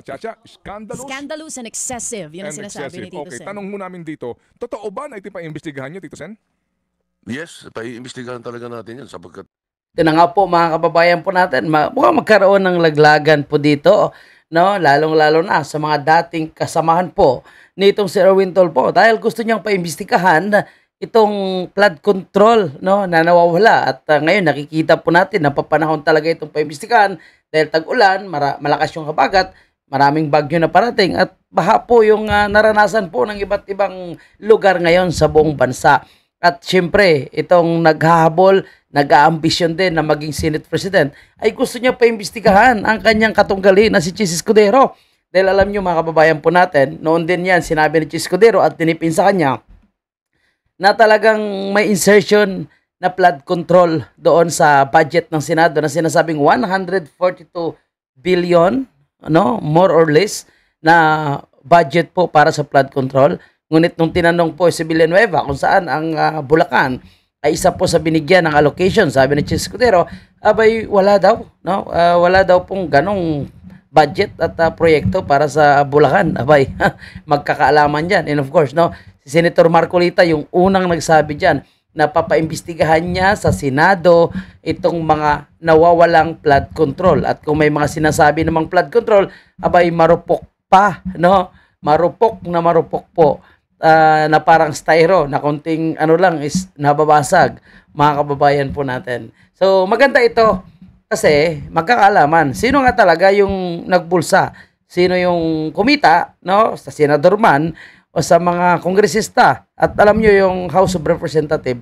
Chacha, scandalous Scandalous and excessive. Yun ang and sinasabi excessive. ni Tito Okay, Sen. tanong mo namin dito, totoo ba na ito pa-imbestigahan nyo, Tito Sen? Yes, paiimbestigahan talaga natin yan sapagkat Ito na nga po mga kababayan po natin, mukhang magkaroon ng laglagan po dito, no? Lalong-lalo na sa mga dating kasamahan po nitong si Erwin Tulfo dahil gusto niyang paimbestigahan itong flood control, no, na nawawala at ngayon nakikita po natin napapanahon talaga itong paimbestigahan dahil tag-ulan, malakas yung habagat, maraming bagyo na parating at baha po yung naranasan po ng iba't ibang lugar ngayon sa buong bansa. At syempre, itong naghahabol, nag-aambisyon din na maging Senate President, ay gusto niya paimbestigahan ang kanyang katunggali na si Chis Escudero. Dahil alam niyo mga kababayan po natin, noon din yan sinabi ni Chis Escudero at tinipin sa kanya na talagang may insertion na flood control doon sa budget ng Senado na sinasabing 142 billion, ano, more or less, na budget po para sa flood control. Ngunit nung tinanong po si Villanueva kung saan ang Bulacan ay isa po sa binigyan ng allocation, sabi ni Chis Escudero, abay wala daw, no? Wala daw pong ganong budget at proyekto para sa Bulacan. Abay, magkakaalaman diyan. And of course, no, si Senator Marcolita yung unang nagsabi diyan na papaimbestigahan niya sa Senado itong mga nawawalang flood control. At kung may mga sinasabi namang flood control, abay marupok pa, no? Marupok po. Na parang styro na konting ano lang is nababasag, mga kababayan po natin. So maganda ito kasi magkakaalaman sino nga talaga yung nagbulsa, sino yung kumita, no, sa senador man o sa mga kongresista. At alam nyo yung House of Representatives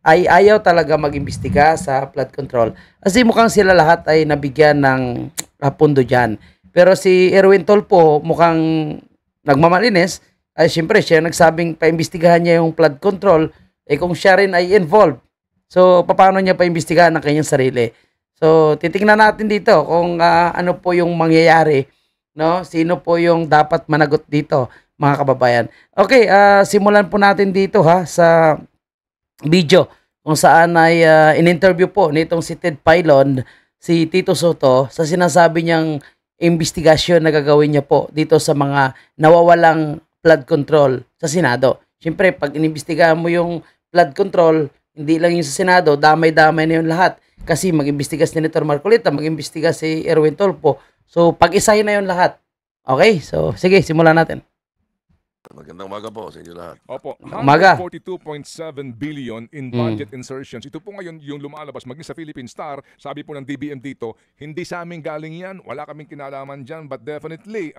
ay ayaw talaga mag-imbestiga sa flood control kasi mukhang sila lahat ay nabigyan ng pundo dyan. Pero si Erwin Tulfo mukhang nagmamalinis. Ay siyempre siya nagsabing paimbestigahan niya yung flood control, kung siya rin ay involved, so paano niya paimbestigahan ang kanyang sarili? So titingnan natin dito kung ano po yung mangyayari, no? Sino po yung dapat managot dito, mga kababayan. Okay, simulan po natin dito sa video kung saan ay in-interview po nitong si Ted Filon si Tito Soto sa sinasabi niyang investigasyon na gagawin niya po dito sa mga nawawalang flood control sa Senado. Siyempre, pag inimbestigahan mo yung flood control, hindi lang yung sa Senado, damay-damay na yung lahat. Kasi mag-imbestiga si Senator Marcolita, mag-imbestiga si Erwin Tulfo. So, pag-isahin na yung lahat. Okay? So, sige, simulan natin. magandang umaga po sa inyo lahat. Opo, Umaga. 142.7 billion in budget insertions. Ito po ngayon yung lumalabas maging sa Philippine Star. Sabi po ng DBM dito, hindi sa amin galing yan. Wala kaming kinalaman dyan. But definitely,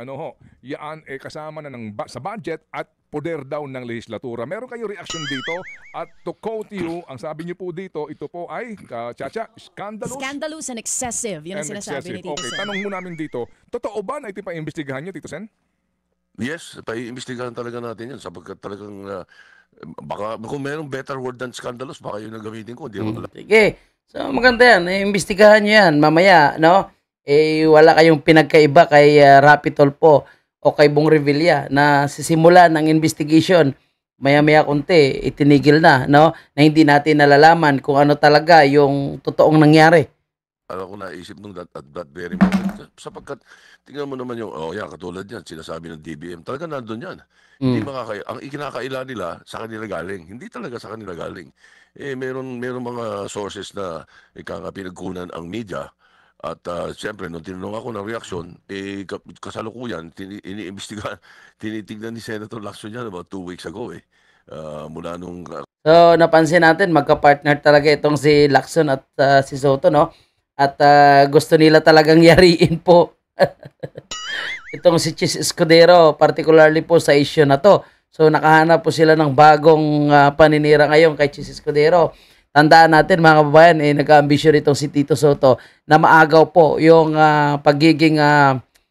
yan kasama na sa budget at poder daw ng legislatura. Meron kayong reaction dito? At to quote you, ang sabi niyo po dito, ito po ay, Chacha, scandalous. Scandalous and excessive. Yun ang sinasabi ni Tito Okay, Sen. tanong mo namin dito, totoo ba na ito pa-imbestigahan niyo, Tito Sen? Yes, paiimbestigahan talaga natin yan sapagkat talagang baka kung mayroong better word than scandalous, baka yun ang gamitin ko. Hindi ko alam. Sige. So, maganda yan. Imbestigahan nyo yan. Mamaya, no? Wala kayong pinagkaiba kay Rapi Tulfo o kay Bong Revilla na sisimula ng investigation. Maya-maya kunti, itinigil na, no? Na hindi natin nalalaman kung ano talaga yung totoong nangyari. Alam ko naisip nung that very moment. Sapagkat, tingnan mo naman yung, katulad yan, sinasabi ng DBM, talaga nandun yan. Hindi ang ikinakaila nila, sa kanila galing. Hindi talaga sa kanila galing. Meron mga sources na pinagkunan ang media. At siyempre, nung tinanong ako ng reaksyon, kasalukuyan, iniimbestigahan, tinitignan ni Senator Lacson yan about 2 weeks ago. Mula nung... So, napansin natin, magka-partner talaga itong si Lacson at si Soto, no? At gusto nila talagang yariin po itong si Chis Escudero, particularly po sa issue na to. So nakahanap po sila ng bagong paninira ngayon kay Chis Escudero. Tandaan natin mga kababayan, nag-ambisyon itong si Tito Soto na maagaw po yung pagiging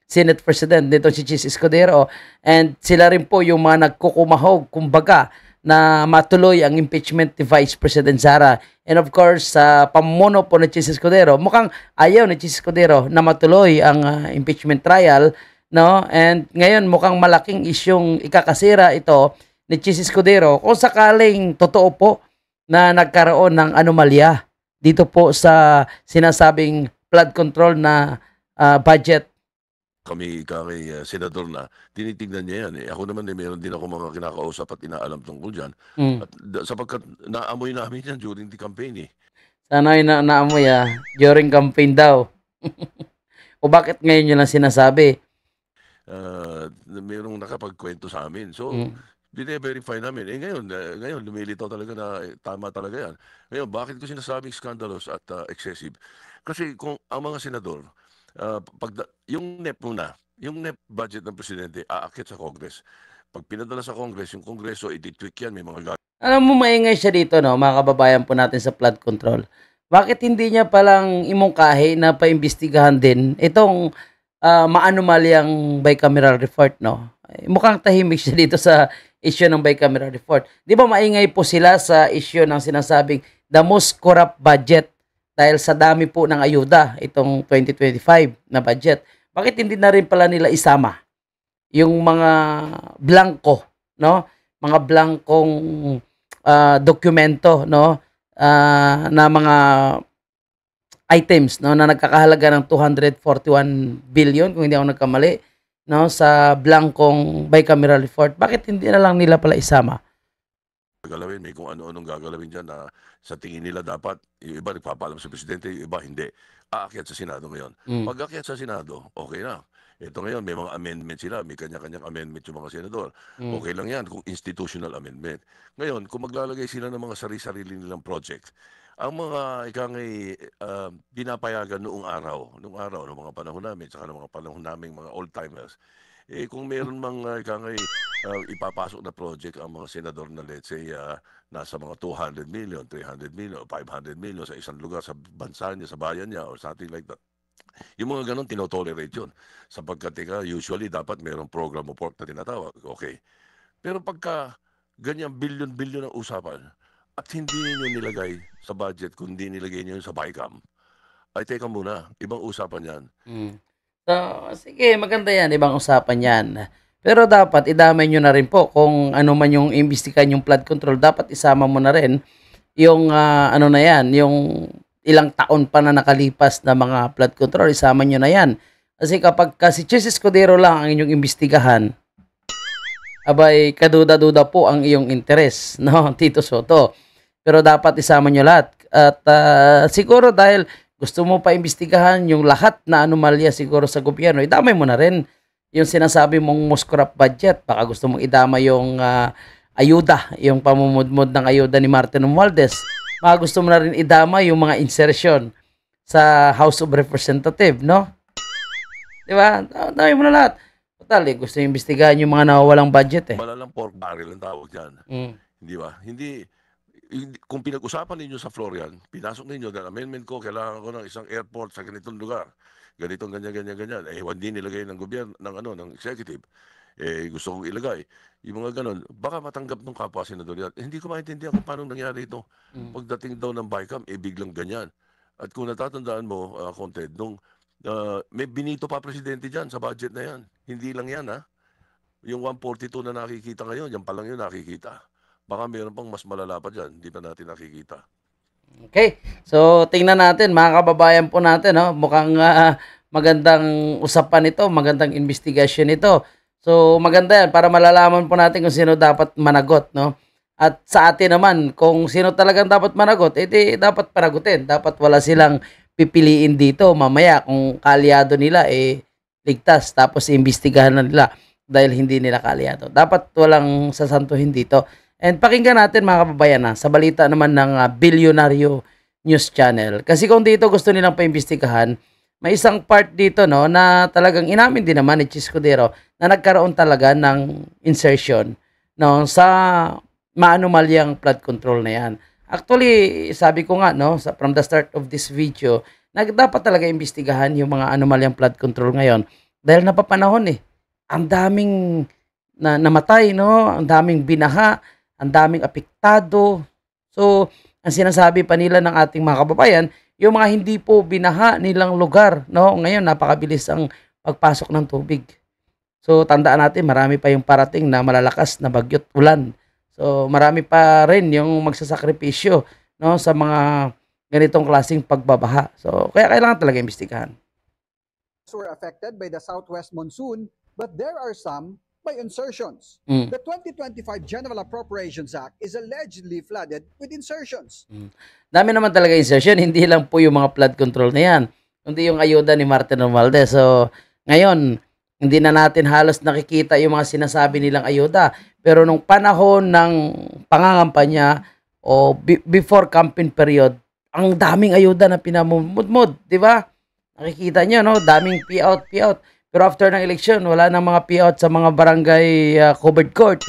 Senate President nitong si Chis Escudero. And sila rin po yung mga nagkukumahog, kumbaga, na matuloy ang impeachment ni Vice President Sara. And of course, sa pamuno po ni Chis Escudero, mukhang ayaw ni Chis Escudero na matuloy ang impeachment trial, no? And ngayon mukhang malaking isyong ikakasira ito ni Chis Escudero kung sakaling totoo po na nagkaroon ng anomalya dito po sa sinasabing flood control na budget senador na, tinitignan niya yan. Ako naman meron din ako mga kinakausap at inaalam tungkol diyan. Mm. At sapagkat naamoy namin yan during the campaign eh. Sana yung naamoy during campaign daw. O bakit ngayon yun lang sinasabi? Mayroong nakapagkwento sa amin. So, bine-verify namin. Ngayon lumilitaw talaga na tama talaga yan. Ngayon, bakit ko sinasabing scandalous at excessive? Kasi kung ang mga senador, yung NEP budget ng presidente, aakyat sa Congress. Pag pinadala sa Congress, yung Kongreso, i-tweak yan, may mga Alam mo, maingay siya dito, no, mga kababayan po natin sa flood control. Bakit hindi niya palang imungkahi na paimbestigahan din itong maanomalyang bicameral report, no? Mukhang tahimik siya dito sa issue ng bicameral report. Di ba maingay po sila sa issue ng sinasabing the most corrupt budget dahil sa dami po ng ayuda itong 2025 na budget. Bakit hindi na rin pala nila isama yung mga blanco, no? Mga blankong dokumento, no? Na mga items, no, na nagkakahalaga ng 241 billion kung hindi ako nagkamali, no, sa blankong bicameral report. Bakit hindi na lang nila pala isama? gagalawin, may kung ano-anong gagalawin dyan na sa tingin nila dapat, yung iba nagpapaalam sa presidente, yung iba hindi. Aakyat sa Senado ngayon. Pag aakyat sa Senado, okay na. Ito ngayon, may mga amendment sila, may kanya-kanyang amendment yung mga senador. Okay lang yan kung institutional amendment. Ngayon, kung maglalagay sila ng mga sarili-sarili nilang project, ang mga pinapayagan noong araw, noong mga panahon namin, saka noong mga panahon naming mga old-timers, kung meron mang ipapasok na project ang mga senador na let's say nasa mga 200 million, 300 million, 500 million sa isang lugar sa bansa niya, sa bayan niya or something like that. Yung mga ganun, tinotolerate yun. Sapagkat usually dapat mayroong program of work na tinatawag. Okay. Pero pagka ganyan billion-billion ang usapan at hindi niyo nilagay sa budget, kundi nilagay niyo sa BICAM, ay teka muna, ibang usapan yan. So, sige, maganda yan, ibang usapan yan. Pero dapat idamay nyo na rin po kung ano man yung imbestigahan yung flood control, dapat isama mo na rin yung ano na yan, yung ilang taon pa na nakalipas na mga flood control, isama nyo na yan. Kasi kapag si Chis Escudero lang ang inyong imbestigahan, abay, kaduda-duda po ang iyong interes, no, Tito Soto. Pero dapat isama nyo lahat. At siguro dahil gusto mo pa imbestigahan yung lahat na anomalya siguro sa gobyerno, idamay mo na rin yung sinasabi mong most corrupt budget. Baka gusto mong idama yung ayuda, yung pamumudmud ng ayuda ni Martin Romualdez. Baka gusto mo na rin idama yung mga insertion sa House of Representatives, no? Di ba? Dami mo na lahat. Total, gusto yung imbestigahan yung mga nawawalang budget, Malalang pork barrel ang tawag dyan. Hindi ba? Kung pinag-usapan ninyo sa floor yan, pinasok ninyo dahil amendment ko, kailangan ko ng isang airport sa ganitong lugar. Ganitong ganyan. Hindi nilagay ng gobyerno, ng executive. Gusto kong ilagay. Yung mga ganon, baka matanggap ng kapwa senador yan. Hindi ko maintindihan kung paano nangyari ito. Pagdating daw ng BICAM, biglang ganyan. At kung natatandaan mo, Conted, may binito pa presidente dyan sa budget na yan. Hindi lang yan, ha? Yung 142 na nakikita ngayon, yan pa lang yun nakikita. Baka mayroon pang mas malala pa dyan, hindi pa natin nakikita. Okay, so tingnan natin mga kababayan po natin, no? Mukhang magandang usapan ito, magandang investigation ito. So maganda yan para malalaman po natin kung sino dapat managot, no? At sa atin naman, kung sino talagang dapat managot, edi dapat panagutin. Dapat wala silang pipiliin dito. Mamaya kung kaalyado nila, ligtas. Tapos imbestigahan na nila dahil hindi nila kaalyado. Dapat walang sasantuhin dito. And pakinggan natin mga kababayan sa balita naman ng Bilyonaryo News Channel. Kasi kung dito gusto nilang paimbestigahan, may isang part dito, no, na talagang inamin din naman ni Chis Escudero na nagkaroon talaga ng insertion, no, sa maanomalyang flood control na yan. Actually, sabi ko nga, no, from the start of this video, dapat talaga imbestigahan yung mga anomalyang flood control ngayon dahil napapanahon ang daming namatay, no, ang daming binaha, ang daming apektado. So, ang sinasabi pa nila ng ating mga kababayan, yung mga hindi po binaha nilang lugar, no, ngayon napakabilis ang pagpasok ng tubig. So, tandaan natin, marami pa yung parating na malalakas na bagyo't ulan. So, marami pa rin yung magsasakripisyo, no, sa mga ganitong klaseng pagbabaha. So, kaya kailangan talaga imbestigahan. were affected by the southwest monsoon, but there are some by insertions. Mm. The 2025 General Appropriations Act is allegedly flooded with insertions. Dami naman talaga insertion, hindi lang po yung mga flood control na yan, kundi yung ayuda ni Martin Romualdez. So, ngayon, hindi na natin halos nakikita yung mga sinasabi nilang ayuda. Pero nung panahon ng pangangampanya o before campaign period, ang daming ayuda na pinamumudmud, di ba? Nakikita nyo, no? Daming payout. Pero after ng election, wala nang mga payout sa mga barangay covered court.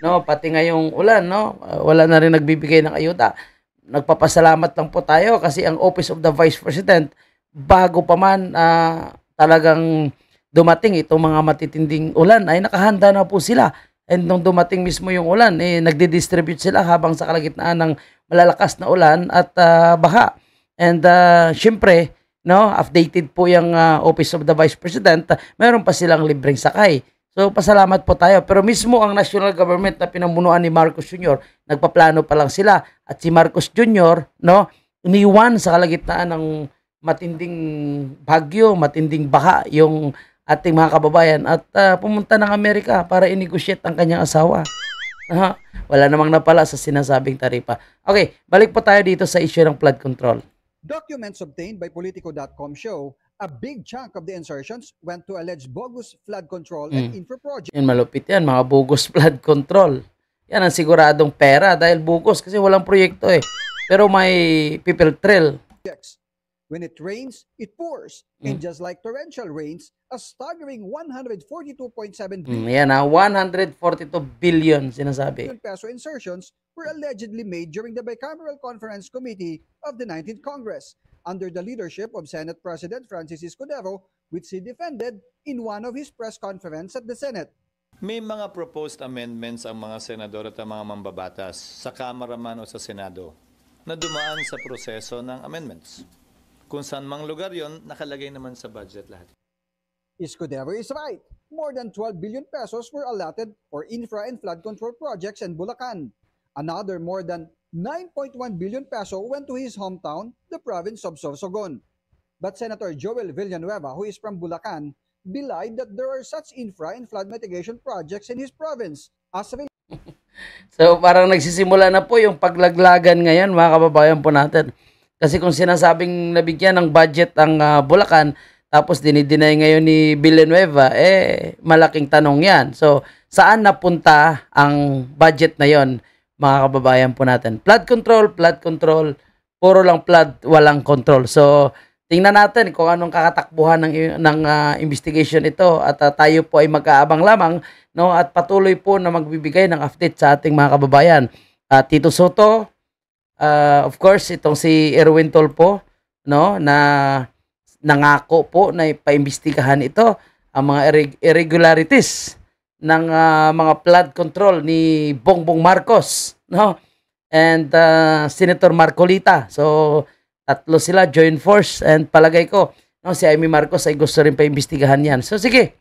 No, pati ngayong ulan, no? Wala na rin nagbibigay ng ayuda. Nagpapasalamat lang po tayo kasi ang Office of the Vice President, bago pa man talagang dumating itong mga matitinding ulan, ay nakahanda na po sila. And nung dumating mismo yung ulan, nagdi-distribute sila habang sa kalagitnaan ng malalakas na ulan at baha. And syempre, no, updated po yung Office of the Vice President, meron pa silang libreng sakay. So, pasalamat po tayo. Pero mismo ang national government na pinamunuan ni Marcos Jr., nagpaplano pa lang sila. At si Marcos Jr., no, iniwan sa kalagitnaan ng matinding bagyo, matinding baha yung ating mga kababayan at pumunta ng Amerika para i-negotiate ang kanyang asawa. Wala namang napala sa sinasabing taripa. Okay, balik po tayo dito sa issue ng flood control. Documents obtained by Politico.com show a big chunk of the insertions went to alleged bogus flood control and infra projects. Yan, malupit yan, mga bogus flood control. Yan ang siguradong pera dahil bogus kasi walang proyekto eh. Pero may people trail. When it rains, it pours. And just like torrential rains, a staggering 142.7 billion Yan 142 billion sinasabi. peso insertions were allegedly made during the Bicameral Conference Committee of the 19th Congress under the leadership of Senate President Francis Escudero, which he defended in one of his press conference at the Senate. May mga proposed amendments ang mga senador at ang mga mambabatas sa Kamara man o sa Senado na dumaan sa proseso ng amendments. Kung saan mang lugar yon, nakalagay naman sa budget lahat. Escudero is right. More than 12 billion pesos were allotted for infra and flood control projects in Bulacan. Another more than 9.1 billion peso went to his hometown, the province of Sorsogon. But Senator Joel Villanueva, who is from Bulacan, belied that there are such infra and flood mitigation projects in his province. So parang nagsisimula na po yung paglaglagan ngayon, mga kababayan po natin. Kasi kung sinasabing nabigyan ng budget ang Bulacan, tapos dinideny ngayon ni Villanueva, malaking tanong yan. So, saan napunta ang budget na yon, mga kababayan po natin? Flood control, puro lang flood, walang control. So, tingnan natin kung anong kakatakbuhan ng investigation ito at tayo po ay mag-aabang lamang, no, at patuloy po na magbibigay ng update sa ating mga kababayan. Tito Soto, of course, itong si Erwin Tulfo, no, na nangako po na ipaimbestigahan ito ang mga irregularities ng mga flood control ni Bongbong Marcos, no, and Senator Marcolita. So tatlo sila join force, and palagay ko, no, si Amy Marcos ay gusto rin paimbestigahan yan. So sige,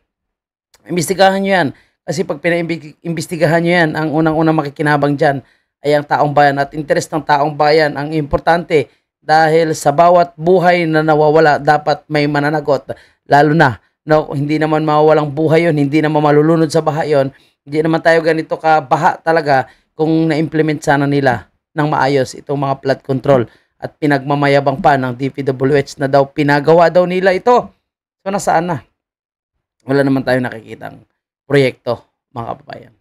imbestigahan nyo yan kasi pag pinaimbestigahan nyo yan, ang unang-unang makikinabang dyan ay ang taong bayan at interest ng taong bayan ang importante. Dahil sa bawat buhay na nawawala, dapat may mananagot. Lalo na, no, hindi naman mawawalang buhay yun, hindi naman malulunod sa baha yun, hindi naman tayo ganito kabaha talaga kung na-implement sana nila ng maayos itong mga flood control at pinagmamayabang pa ng DPWH na daw pinagawa daw nila ito. So nasaan na? Wala naman tayo nakikitang proyekto, mga kababayan.